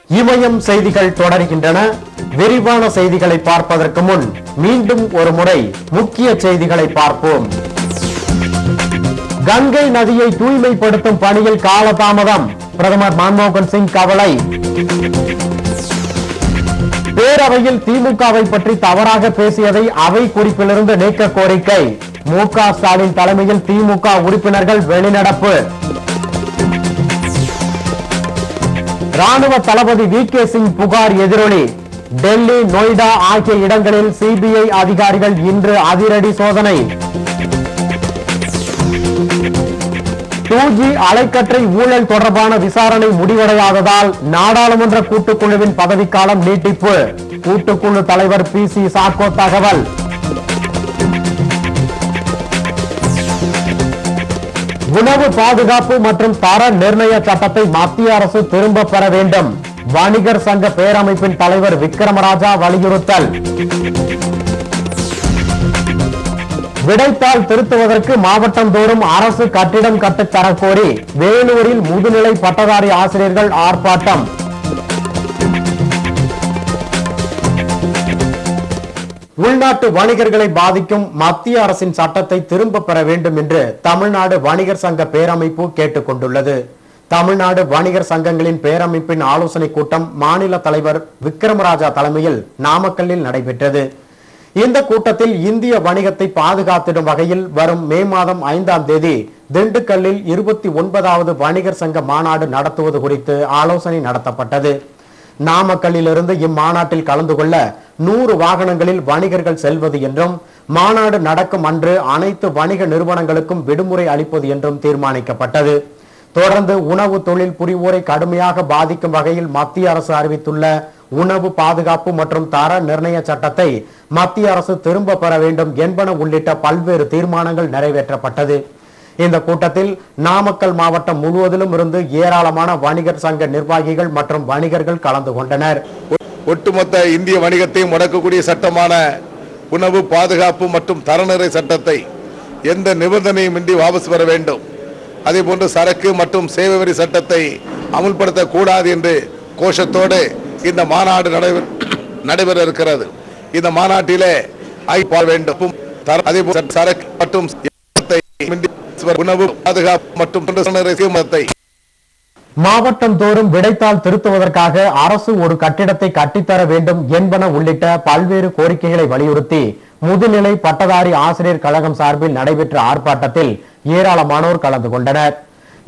இமயம் செய்திகள் தொடர்கின்றன. விரிவான செய்திகளை பார்ப்பதற்கு முன் மீண்டும் ஒரு முறை முக்கிய செய்திகளை பார்ப்போம். கங்கை நதியை தூய்மைப்படுத்தும் பணியில் காலதாமதம், பிரதமர் மன்மோகன் சிங் கவலை. பேரவையில் திமுகவை பற்றி தவறாக பேசியதை அவை குறிப்பிலிருந்து நீக்க கோரிக்கை, மு.க. ஸ்டாலின் தலைமையில் திமுக உறுப்பினர்கள் வெளிநடப்பு. ராணுவ தளபதி வி.கே. சிங் புகார் எதிரொலி, டெல்லி, நொய்டா ஆகிய இடங்களில் சிபிஐ அதிகாரிகள் இன்று அதிரடி சோதனை. 2G அலைக்கற்றை ஊழல் தொடர்பான விசாரணை முடிவடையாததால் நாடாளுமன்ற கூட்டுக்குழுவின் பதவிக்காலம் நீட்டிப்பு, கூட்டுக்குழு தலைவர் பி.சி. சாக்கோ தகவல். உணவு பாதுகாப்பு மற்றும் தர நிர்ணய சட்டத்தை மத்திய அரசு திரும்ப பெற வேண்டும், வணிகர் சங்க பேரமைப்பின் தலைவர் விக்ரமராஜா வலியுறுத்தல். விடைத்தாள் திருத்துவதற்கு மாவட்டம் தோறும் அரசு கட்டிடம் கட்டித்தரக் கோரி வேலூரில் முதுநிலை பட்டதாரி ஆசிரியர்கள் ஆர்ப்பாட்டம். உள்நாட்டு வணிகர்களை பாதிக்கும் மத்திய அரசின் சட்டத்தை திரும்ப பெற வேண்டும் என்று தமிழ்நாடு வணிகர் சங்க பேரமைப்பு கேட்டுக் கொண்டுள்ளது. தமிழ்நாடு வணிகர் சங்கங்களின் பேரமைப்பின் ஆலோசனை கூட்டம் மாநில தலைவர் விக்ரமராஜா தலைமையில் நாமக்கல்லில் நடைபெற்றது. இந்த கூட்டத்தில் இந்திய வணிகத்தை பாதுகாத்திடும் வகையில் வரும் மே மாதம் 5ஆம் தேதி திண்டுக்கல்லில் 29வது வணிகர் சங்க மாநாடு நடத்துவது குறித்து ஆலோசனை நடத்தப்பட்டது. நாமக்கல்லிலிருந்து இம்மாநாட்டில் கலந்து கொள்ள 100 வாகனங்களில் வணிகர்கள் செல்வது என்றும், மாநாடு நடக்கும் அன்று அனைத்து வணிக நிறுவனங்களுக்கும் விடுமுறை அளிப்பது என்றும் தீர்மானிக்கப்பட்டது. தொடர்ந்து உணவு தொழில் புரிவோரை கடுமையாக பாதிக்கும் வகையில் மத்திய அரசு அறிவித்துள்ள உணவு பாதுகாப்பு மற்றும் தர நிர்ணய சட்டத்தை மத்திய அரசு திரும்ப பெற வேண்டும் என்பன உள்ளிட்ட பல்வேறு தீர்மானங்கள் நிறைவேற்றப்பட்டது. இந்த கூட்டத்தில் நாமக்கல் மாவட்டம் முழுவதிலும் இருந்து ஏராளமான வணிகர் சங்க நிர்வாகிகள் மற்றும் வணிகர்கள் கலந்து கொண்டனர். ஒட்டுமொத்த இந்திய வணிகத்தை முடக்கக்கூடிய சட்டமான உணவு பாதுகாப்பு மற்றும் தரநிலை சட்டத்தை எந்த நிபந்தனையும் இன்றி வாபஸ் பெற வேண்டும். அதேபோன்று சரக்கு மற்றும் சேவை வரி சட்டத்தை அமுல்படுத்தக்கூடாது என்று கோஷத்தோடு இந்த மாநாடு நடைபெற இருக்கிறது. இந்த மாநாட்டிலே வேண்டும். சரக்கு மற்றும் உணவு பாதுகாப்பு மற்றும் மாவட்டம் தோறும் விடைத்தாள் திருத்துவதற்காக அரசு ஒரு கட்டிடத்தை கட்டித்தர வேண்டும் என்பன உள்ளிட்ட பல்வேறு கோரிக்கைகளை வலியுறுத்தி முதுநிலை பட்டதாரி ஆசிரியர் கழகம் சார்பில் நடைபெற்ற ஆர்ப்பாட்டத்தில் ஏராளமானோர் கலந்து கொண்டனர்.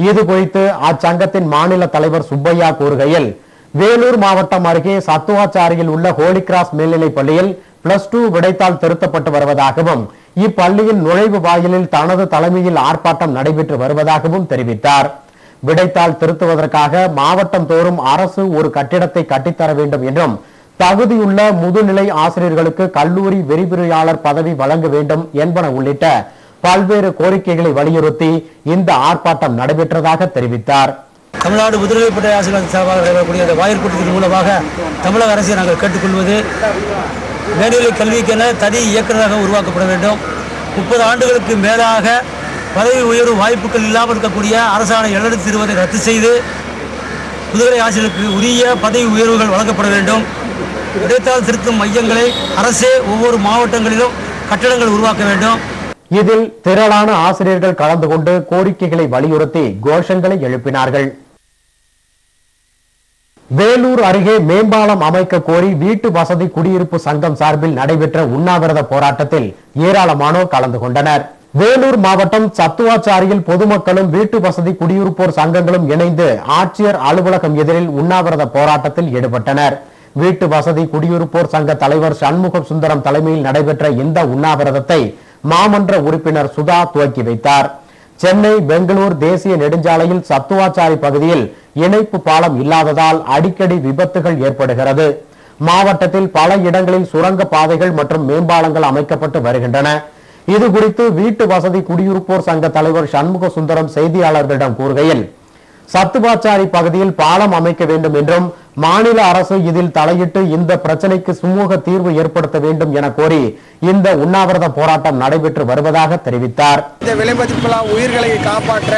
இது குறித்து அச்சங்கத்தின் மாநில தலைவர் சுப்பையா கூறுகையில், வேலூர் மாவட்டம் அருகே சத்துவாச்சாரியில் உள்ள ஹோலி கிராஸ் மேல்நிலைப் பள்ளியில் +2 விடைத்தாள் திருத்தப்பட்டு வருவதாகவும், இப்பள்ளியின் நுழைவு வாயிலில் தனது தலைமையில் ஆர்ப்பாட்டம் நடைபெற்று வருவதாகவும் தெரிவித்தார். விடைத்தாள் திருத்துவதற்காக மாவட்டம் தோறும் அரசு ஒரு கட்டிடத்தை கட்டித்தர வேண்டும் என்றும், தகுதியுள்ள முதுநிலை ஆசிரியர்களுக்கு கல்லூரி விரிவுரையாளர் பதவி வழங்க வேண்டும் என்பன உள்ளிட்ட பல்வேறு கோரிக்கைகளை வலியுறுத்தி இந்த ஆர்ப்பாட்டம் நடைபெற்றதாக தெரிவித்தார். தமிழ்நாடு முதுநிலை பட்டதாரி ஆசிரியர்கள் சார்பாக நடைபெறக்கூடிய அந்த வாயிற்கூட்டத்தின் மூலமாக தமிழக அரசை நாங்கள் கேட்டுக்கொள்வது, மேல்நிலை கல்விக்கென தனி இயக்குநராக உருவாக்கப்பட வேண்டும். 30 ஆண்டுகளுக்கு மேலாக பதவி உயர்வு வாய்ப்புகள் இல்லாமல் இருக்கக்கூடிய அரசாணை 720 ரத்து செய்து முதுநிலை ஆசிரியர்களுக்கு உரிய பதவி உயர்வுகள் வழங்கப்பட வேண்டும். விடைத்தாள் திருத்தும் மையங்களை அரசே ஒவ்வொரு மாவட்டங்களிலும் கட்டடங்கள் உருவாக்க வேண்டும். இதில் திரளான ஆசிரியர்கள் கலந்து கொண்டு கோரிக்கைகளை வலியுறுத்தி கோஷங்களை எழுப்பினார்கள். வேலூர் அருகே மேம்பாலம் அமைக்க கோரி வீட்டு வசதி குடியிருப்பு சங்கம் சார்பில் நடைபெற்ற உண்ணாவிரத போராட்டத்தில் ஏராளமானோர் கலந்து கொண்டனர். வேலூர் மாவட்டம் சத்துவாச்சாரியில் பொதுமக்களும் வீட்டு வசதி குடியிருப்போர் சங்கங்களும் இணைந்து ஆட்சியர் அலுவலகம் எதிரில் உண்ணாவிரத போராட்டத்தில் ஈடுபட்டனர். வீட்டு வசதி குடியிருப்போர் சங்க தலைவர் சண்முக சுந்தரம் தலைமையில் நடைபெற்ற இந்த உண்ணாவிரதத்தை மாமன்ற உறுப்பினர் சுதா துவக்கி வைத்தார். சென்னை பெங்களூர் தேசிய நெடுஞ்சாலையில் சத்துவாச்சாரி பகுதியில் இணைப்பு பாலம் இல்லாததால் அடிக்கடி விபத்துகள் ஏற்படுகிறது. மாவட்டத்தில் பல இடங்களில் சுரங்க பாதைகள் மற்றும் மேம்பாலங்கள் அமைக்கப்பட்டு வருகின்றன. இது குறித்து வீட்டு வசதி குடியிருப்போர் சங்க தலைவர் சண்முக சுந்தரம் செய்தியாளர்களிடம் கூறுகையில், சத்துவாச்சாரி பகுதியில் பாலம் அமைக்க வேண்டும் என்றும், மாநில அரசு இதில் தலையிட்டு இந்த பிரச்சனைக்கு சுமூக தீர்வு ஏற்படுத்த வேண்டும் என கோரி இந்த உண்ணாவிரத போராட்டம் நடைபெற்று வருவதாக தெரிவித்தார். இந்த விலைமதிப்பில்லா உயிர்களை காப்பாற்ற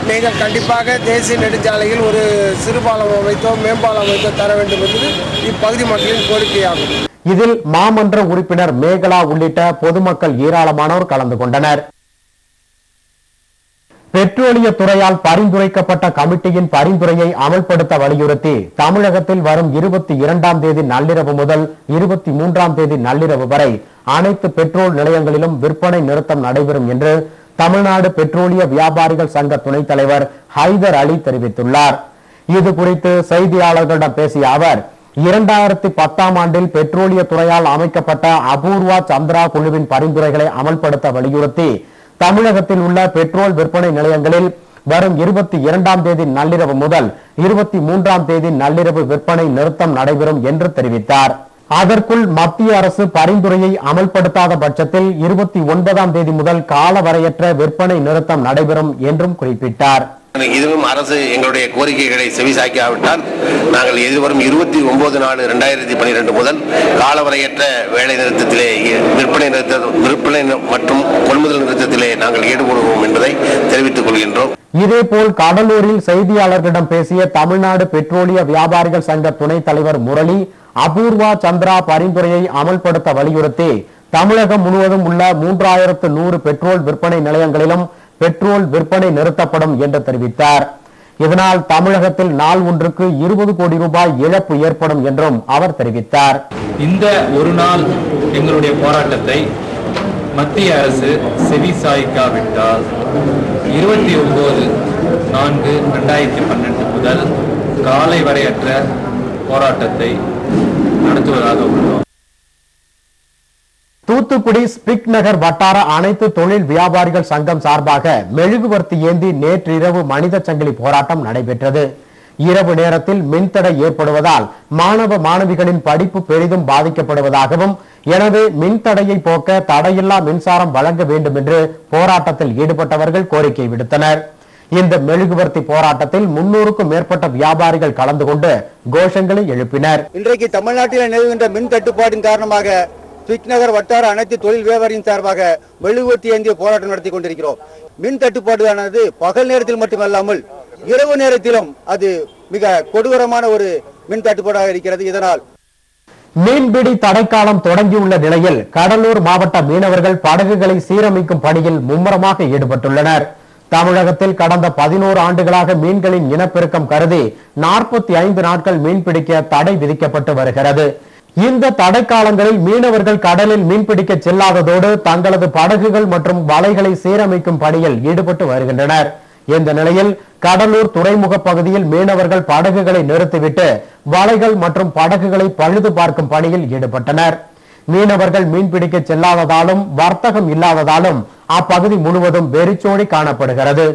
நீங்கள் கண்டிப்பாக தேசிய நெடுஞ்சாலையில் ஒரு சிறுபாலம் அமைத்தோ மேம்பாலம் அமைத்தோ தர வேண்டும் என்பது இப்பகுதி மக்களின் கோரிக்கையாகும். இதில் மாமன்ற உறுப்பினர் மேகலா உள்ளிட்ட பொதுமக்கள் ஏராளமானோர் கலந்து கொண்டனர். பெட்ரோலிய துறையால் பரிந்துரைக்கப்பட்ட கமிட்டியின் பரிந்துரையை அமல்படுத்த வலியுறுத்தி தமிழகத்தில் வரும் 22ஆம் தேதி நள்ளிரவு முதல் 23ஆம் தேதி நள்ளிரவு வரை அனைத்து பெட்ரோல் நிலையங்களிலும் விற்பனை நிறுத்தம் நடைபெறும் என்று தமிழ்நாடு பெட்ரோலிய வியாபாரிகள் சங்க துணைத் தலைவர் ஹைதர் அலி தெரிவித்துள்ளார். இது குறித்து செய்தியாளர்களிடம் பேசிய அவர் 2010ஆம் ஆண்டில் பெட்ரோலிய துறையால் அமைக்கப்பட்ட அபூர்வா சந்திரா குழுவின் பரிந்துரைகளை அமல்படுத்த வலியுறுத்தி தமிழகத்தில் உள்ள பெட்ரோல் விற்பனை நிலையங்களில் வரும் 22ஆம் தேதி நள்ளிரவு முதல் 23ஆம் தேதி நள்ளிரவு விற்பனை நிறுத்தம் நடைபெறும் என்று தெரிவித்தார். அதற்குள் மத்திய அரசு பரிந்துரையை அமல்படுத்தாத பட்சத்தில் 29ஆம் தேதி முதல் காலவரையற்ற விற்பனை நிறுத்தம் நடைபெறும் என்றும் குறிப்பிட்டார். இதுவும் அரசு எங்களுடைய கோரிக்கைகளை செவிசாய்க்காவிட்டால் நாங்கள் எதிர்வரும் 29/4/2012 முதல் காலவரையற்ற வேலை நிறுத்தத்திலே விற்பனை மற்றும் கொள்முதல் நிறுத்தத்திலே நாங்கள் ஈடுபடுவோம் என்பதை தெரிவித்துக் கொள்கின்றோம். இதேபோல் கடலூரில் செய்தியாளர்களிடம் பேசிய தமிழ்நாடு பெட்ரோலிய வியாபாரிகள் சங்க துணைத் தலைவர் முரளி அபூர்வா சந்திரா பரிந்துரையை அமல்படுத்த வலியுறுத்தி தமிழகம் முழுவதும் உள்ள 3100 பெட்ரோல் விற்பனை நிலையங்களிலும் பெட்ரோல் விற்பனை நிறுத்தப்படும் என்று தெரிவித்தார். இதனால் தமிழகத்தில் நாள் ஒன்றுக்கு 20 கோடி ரூபாய் இழப்பு ஏற்படும் என்றும் அவர் தெரிவித்தார். இந்த ஒரு நாள் எங்களுடைய போராட்டத்தை மத்திய அரசு செவி சாய்க்காவிட்டால் 29/4/2012 முதல் காலை வரையற்ற போராட்டத்தை நடத்துவதாக உள்ளோம். தூத்துக்குடி ஸ்பிக் நகர் வட்டார அனைத்து தொழில் வியாபாரிகள் சங்கம் சார்பாக மெழுகுவர்த்தி ஏந்தி நேற்றிரவு மனித சங்கிலி போராட்டம் நடைபெற்றது. இரவு நேரத்தில் மின்தடை ஏற்படுவதால் மாணவ மாணவிகளின் படிப்பு பெரிதும் பாதிக்கப்படுவதாகவும் எனவே மின்தடையை போக்க தடையில்லா மின்சாரம் வழங்க வேண்டும் என்று போராட்டத்தில் ஈடுபட்டவர்கள் கோரிக்கை விடுத்தனர். இந்த மெழுகுவர்த்தி போராட்டத்தில் 300க்கும் மேற்பட்ட வியாபாரிகள் கலந்து கொண்டு கோஷங்களை எழுப்பினர். இன்றைக்கு தமிழ்நாட்டில் நிலவுகின்ற மின் தட்டுப்பாட்டின் காரணமாக ஸ்பிக் நகர் வட்டார அனைத்து தொழில் வியாபாரியின் சார்பாக மெழுகுவர்த்தி ஏந்திய போராட்டம் நடத்தி கொண்டிருக்கிறோம். மின் தட்டுப்பாடானது பகல் நேரத்தில் மட்டுமல்லாமல் இரவு நேரத்திலும் அது மிக கொடூரமான ஒரு மின் தட்டுப்பாடாக இருக்கிறது. இதனால் மீன்பிடி தடைக்காலம் தொடங்கியுள்ள நிலையில் கடலூர் மாவட்ட மீனவர்கள் படகுகளை சீரமைக்கும் பணியில் மும்முரமாக ஈடுபட்டுள்ளனர். தமிழகத்தில் கடந்த 11 ஆண்டுகளாக மீன்களின் இனப்பெருக்கம் கருதி 45 நாட்கள் மீன்பிடிக்க தடை விதிக்கப்பட்டு வருகிறது. இந்த தடை காலங்களில் மீனவர்கள் கடலில் மீன்பிடிக்க செல்லாததோடு தங்களது படகுகள் மற்றும் வலைகளை சீரமைக்கும் பணியில் ஈடுபட்டு வருகின்றனர். இந்த நிலையில் கடலூர் துறைமுக பகுதியில் மீனவர்கள் படகுகளை நிறுத்திவிட்டு வலைகள் மற்றும் படகுகளை பழுது பார்க்கும் பணியில் ஈடுபட்டனர். மீனவர்கள் மீன்பிடிக்க செல்லாததாலும் வர்த்தகம் இல்லாததாலும் அப்பகுதி முழுவதும் வெறிச்சோடி காணப்படுகிறது.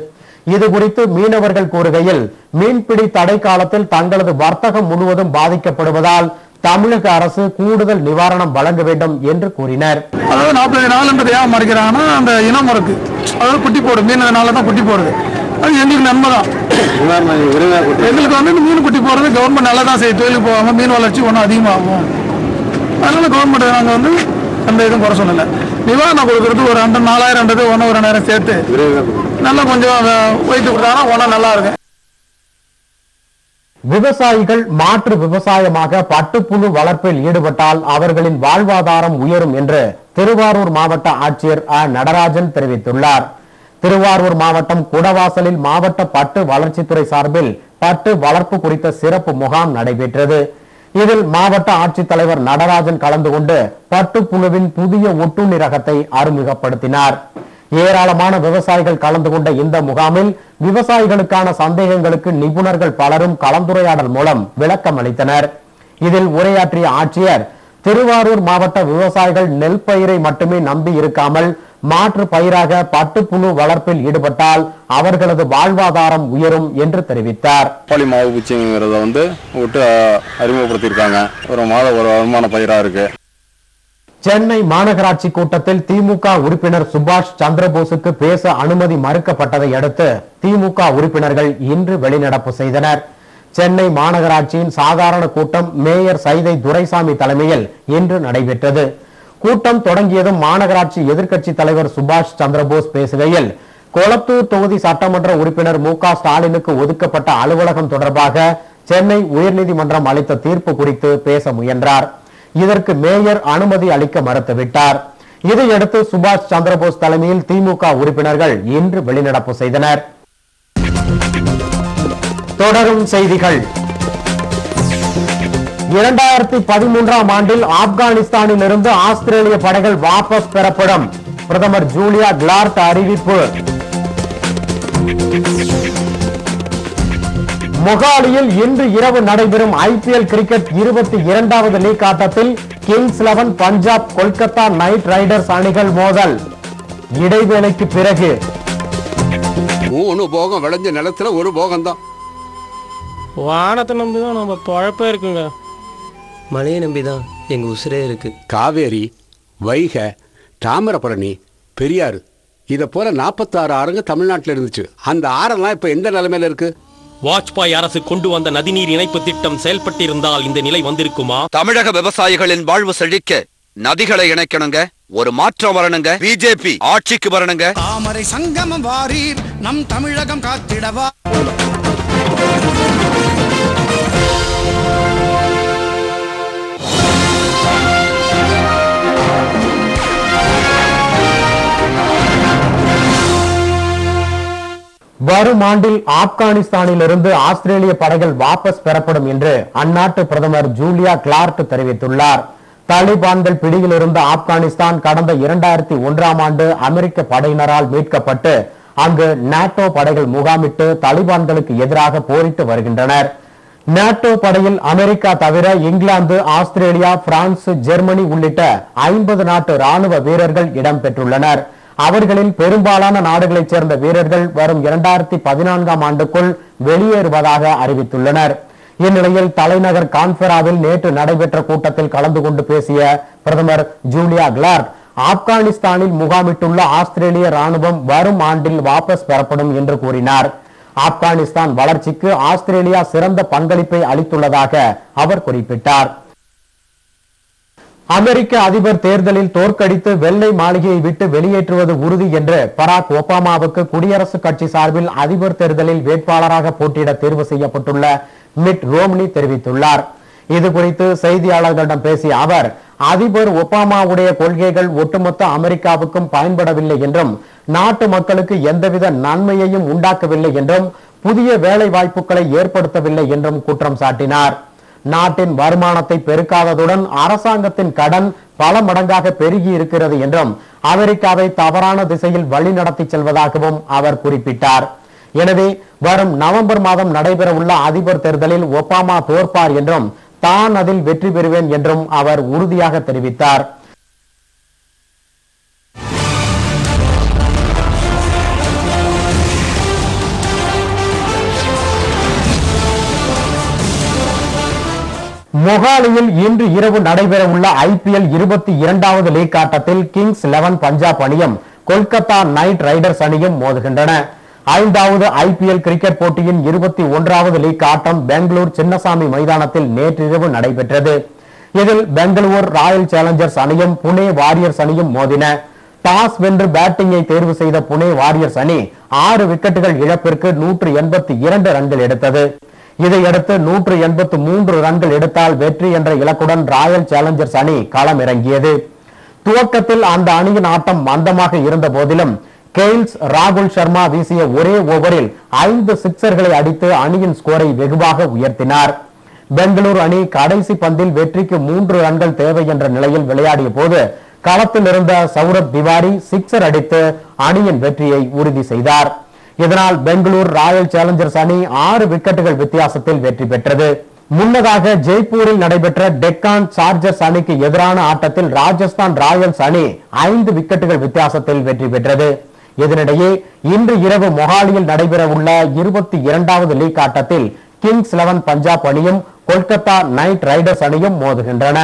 இது குறித்து மீனவர்கள் கூறுகையில் மீன்பிடி தடை காலத்தில் தங்களது வர்த்தகம் முழுவதும் பாதிக்கப்படுவதால் தமிழக அரசு கூடுதல் நிவாரணம் வழங்க வேண்டும் என்று கூறினர். அதாவது 40 நாள்ன்றது ஏன் மறைக்கிறாங்கன்னா அந்த இனம் இருக்கு, அதாவது குட்டி போடும் மீனதுனால தான் குட்டி போடுது. அது எங்களுக்கு நன்மை தான். எங்களுக்கு வந்து மீன் குட்டி போடுறது கவர்மெண்ட் நல்லா தான் செய்யும். தொழிலுக்கு போகாம மீன் வளர்ச்சி ஒன்றும் அதிகமாகும். அதனால கவர்மெண்ட் நாங்கள் வந்து எந்த இதுவும் குறை சொல்லலை. நிவாரணம் கொடுக்கறது ஒரு 4000 1 நேரம் சேர்த்து நல்லா கொஞ்சம் வைத்து கொடுத்தாங்கன்னா ஒன்றும் நல்லா இருக்கும். விவசாயிகள் மாற்று விவசாயமாக பட்டுப்புழு வளர்ப்பில் ஈடுபட்டால் அவர்களின் வாழ்வாதாரம் உயரும் என்று திருவாரூர் மாவட்ட ஆட்சியர் நடராஜன் தெரிவித்துள்ளார். திருவாரூர் மாவட்டம் குடவாசலில் மாவட்ட பட்டு வளர்ச்சித்துறை சார்பில் பட்டு வளர்ப்பு குறித்த சிறப்பு முகாம் நடைபெற்றது. இதில் மாவட்ட ஆட்சித்தலைவர் நடராஜன் கலந்து கொண்டு பட்டுப்புழுவின் புதிய ஒட்டுண்ணி ரகத்தை அறிமுகப்படுத்தினார். ஏராளமான விவசாயிகள் கலந்து கொண்ட இந்த முகாமில் விவசாயிகளுக்கான சந்தேகங்களுக்கு நிபுணர்கள் பலரும் கலந்துரையாடல் மூலம் விளக்கம் அளித்தனர். இதில் உரையாற்றிய ஆட்சியர் திருவாரூர் மாவட்ட விவசாயிகள் நெல் பயிரை மட்டுமே நம்பி இருக்காமல் மாற்று பயிராக பட்டுப்புழு வளர்ப்பில் ஈடுபட்டால் அவர்களது வாழ்வாதாரம் உயரும் என்று தெரிவித்தார். மாவு பூச்சிங்கிறத வந்து விட்டு அறிமுகப்படுத்தியிருக்காங்க. ஒரு வருமான பயிரா இருக்கு. சென்னை மாநகராட்சி கூட்டத்தில் திமுக உறுப்பினர் சுபாஷ் சந்திரபோஸுக்கு பேச அனுமதி மறுக்கப்பட்டதை அடுத்து திமுக உறுப்பினர்கள் இன்று வெளிநடப்பு செய்தனர். சென்னை மாநகராட்சியின் சாதாரண கூட்டம் மேயர் சைதை துரைசாமி தலைமையில் இன்று நடைபெற்றது. கூட்டம் தொடங்கியதும் மாநகராட்சி எதிர்க்கட்சி தலைவர் சுபாஷ் சந்திரபோஸ் பேசுகையில் கொளத்தூர் தொகுதி சட்டமன்ற உறுப்பினர் மு.க. ஸ்டாலினுக்கு ஒதுக்கப்பட்ட அலுவலகம் தொடர்பாக சென்னை உயர்நீதிமன்றம் அளித்த தீர்ப்பு குறித்து பேச முயன்றார். இதற்கு மேயர் அனுமதி அளிக்க மறுத்துவிட்டார். இதையடுத்து சுபாஷ் சந்திரபோஸ் தலைமையில் திமுக உறுப்பினர்கள் இன்று வெளிநடப்பு செய்தனர். தொடரும் செய்திகள். 2013ஆம் ஆண்டில் ஆப்கானிஸ்தானில் இருந்து ஆஸ்திரேலிய படைகள் வாபஸ் பெறப்படும். பிரதமர் ஜூலியா கிலார்ட் அறிவிப்பு. மொகாலியில் இன்று இரவு நடைபெறும் IPL கிரிக்கெட் 22வது லீக் ஆட்டத்தில் Kings 11 Punjab Kolkata night Riders அணிகள் மோதல். இடைவேளைக்கு பிறகு 3 போகம் விளைஞ்ச நிலத்துல ஒரு போகம் தான். வானத்தை நம்பிதான் நம்ம பழப்பே இருக்குங்க. மழையை நம்பிதான் எங்க உசுரே இருக்கு. காவேரி, வைகை, தாமிரபரணி, பெரியாறு இதை போல 46 ஆறுங்க தமிழ்நாட்டில் இருந்துச்சு. அந்த ஆறெல்லாம் இப்ப எந்த நிலைமையில இருக்கு? வாஜ்பாய் அரசு கொண்டு வந்த நதிநீர் இணைப்பு திட்டம் செயல்பட்டிருந்தால் இந்த நிலை வந்திருக்குமா? தமிழக விவசாயிகளின் வாழ்வு செழிக்க நதிகளை இணைக்கணுங்க. ஒரு மாற்றம் வரணுங்க. பிஜேபி ஆட்சிக்கு வரணுங்க. தாமரை சங்கமம் வாரீர் நம் தமிழகம் காத்திடவா. வரும் ஆண்டில் ஆப்கானிஸ்தானில் இருந்து ஆஸ்திரேலிய படைகள் வாபஸ் பெறப்படும் என்று அந்நாட்டு பிரதமர் ஜூலியா கிலார்ட் தெரிவித்துள்ளார். தாலிபான்கள் பிடியில் இருந்த ஆப்கானிஸ்தான் கடந்த 2001ஆம் ஆண்டு அமெரிக்க படையினரால் மீட்கப்பட்டு அங்கு நாட்டோ படைகள் முகாமிட்டு தாலிபான்களுக்கு எதிராக போரிட்டு வருகின்றனர். நாட்டோ படையில் அமெரிக்கா தவிர இங்கிலாந்து, ஆஸ்திரேலியா, பிரான்ஸ், ஜெர்மனி உள்ளிட்ட 50 நாட்டு ராணுவ வீரர்கள் இடம்பெற்றுள்ளனர். அவர்களில் பெரும்பாலான நாடுகளைச் சேர்ந்த வீரர்கள் வரும் 2014ஆம் ஆண்டுக்குள் வெளியேறுவதாக அறிவித்துள்ளனர். இந்நிலையில் தலைநகர் கான்பெராவில் நேற்று நடைபெற்ற கூட்டத்தில் கலந்து கொண்டு பேசிய பிரதமர் ஜூலியா கிலார்ட் ஆப்கானிஸ்தானில் முகாமிட்டுள்ள ஆஸ்திரேலிய ராணுவம் வரும் ஆண்டில் வாபஸ் பெறப்படும் என்று கூறினார். ஆப்கானிஸ்தான் வளர்ச்சிக்கு ஆஸ்திரேலியா சிறந்த பங்களிப்பை அளித்துள்ளதாக அவர் குறிப்பிட்டார். அமெரிக்க அதிபர் தேர்தலில் தோற்கடித்து வெள்ளை மாளிகையை விட்டு வெளியேற்றுவது உறுதி என்று பராக் ஒபாமாவுக்கு குடியரசுக் கட்சி சார்பில் அதிபர் தேர்தலில் வேட்பாளராக போட்டியிட தேர்வு செய்யப்பட்டுள்ள மிட் ரோம்னி தெரிவித்துள்ளார். இதுகுறித்து செய்தியாளர்களிடம் பேசிய அவர், அதிபர் ஒபாமாவுடைய கொள்கைகள் ஒட்டுமொத்த அமெரிக்காவுக்கும் பயன்படவில்லை என்றும் நாட்டு மக்களுக்கு எந்தவித நன்மையையும் உண்டாக்கவில்லை என்றும் புதிய வேலை வாய்ப்புகளை ஏற்படுத்தவில்லை என்றும் குற்றம் சாட்டினார். நாட்டின் வருமானத்தை பெருக்காததுடன் அரசாங்கத்தின் கடன் பல மடங்காக பெருகி இருக்கிறது என்றும் அமெரிக்காவை தவறான திசையில் வழிநடத்தி செல்வதாகவும் அவர் குறிப்பிட்டார். எனவே வரும் நவம்பர் மாதம் நடைபெறவுள்ள அதிபர் தேர்தலில் ஒபாமா தோற்பார் என்றும் தான் அதில் வெற்றி பெறுவேன் என்றும் அவர் உறுதியாக தெரிவித்தார். மொகாலியில் இன்று இரவு நடைபெறவுள்ள IPL 22வது லீக் ஆட்டத்தில் கிங்ஸ் 11 பஞ்சாப் அணியும் கொல்கத்தா நைட் ரைடர்ஸ் அணியும் மோதுகின்றன. 5வது IPL கிரிக்கெட் போட்டியின் 21வது லீக் ஆட்டம் பெங்களூர் சின்னசாமி மைதானத்தில் நேற்றிரவு நடைபெற்றது. இதில் பெங்களூர் ராயல் சேலஞ்சர்ஸ் அணியும் புனே வாரியர்ஸ் அணியும் மோதின. டாஸ் வென்று பேட்டிங்கை தேர்வு செய்த புனே வாரியர்ஸ் அணி 6 விக்கெட்டுகள் இழப்பிற்கு 182 ரன்கள் எடுத்தது. இதையடுத்து 183 ரன்கள் எடுத்தால் வெற்றி என்ற இலக்குடன் ராயல் சேலஞ்சர்ஸ் அணி களம் இறங்கியது. துவக்கத்தில் அந்த அணியின் ஆட்டம் மந்தமாக இருந்த போதிலும் கெய்ல்ஸ் ராகுல் சர்மா வீசிய ஒரே ஓவரில் 5 சிக்சர்களை அடித்து அணியின் ஸ்கோரை வெகுவாக உயர்த்தினார். பெங்களூரு அணி கடைசி பந்தில் வெற்றிக்கு 3 ரன்கள் தேவை என்ற நிலையில் விளையாடிய போது களத்தில் இருந்த சௌரப் திவாரி சிக்சர் அடித்து அணியின் வெற்றியை உறுதி செய்தார். இதனால் பெங்களூர் ராயல் சேலஞ்சர்ஸ் அணி 6 விக்கெட்டுகள் வித்தியாசத்தில் வெற்றி பெற்றது. முன்னதாக ஜெய்ப்பூரில் நடைபெற்ற டெக்கான் சார்ஜர்ஸ் அணிக்கு எதிரான ஆட்டத்தில் ராஜஸ்தான் ராயல்ஸ் அணி 5 விக்கெட்டுகள் வித்தியாசத்தில் வெற்றி பெற்றது. இதனிடையே இன்று இரவு மொஹாலியில் நடைபெறவுள்ள 22வது லீக் ஆட்டத்தில் கிங்ஸ் 11 பஞ்சாப் அணியும் கொல்கத்தா நைட் ரைடர்ஸ் அணியும் மோதுகின்றன.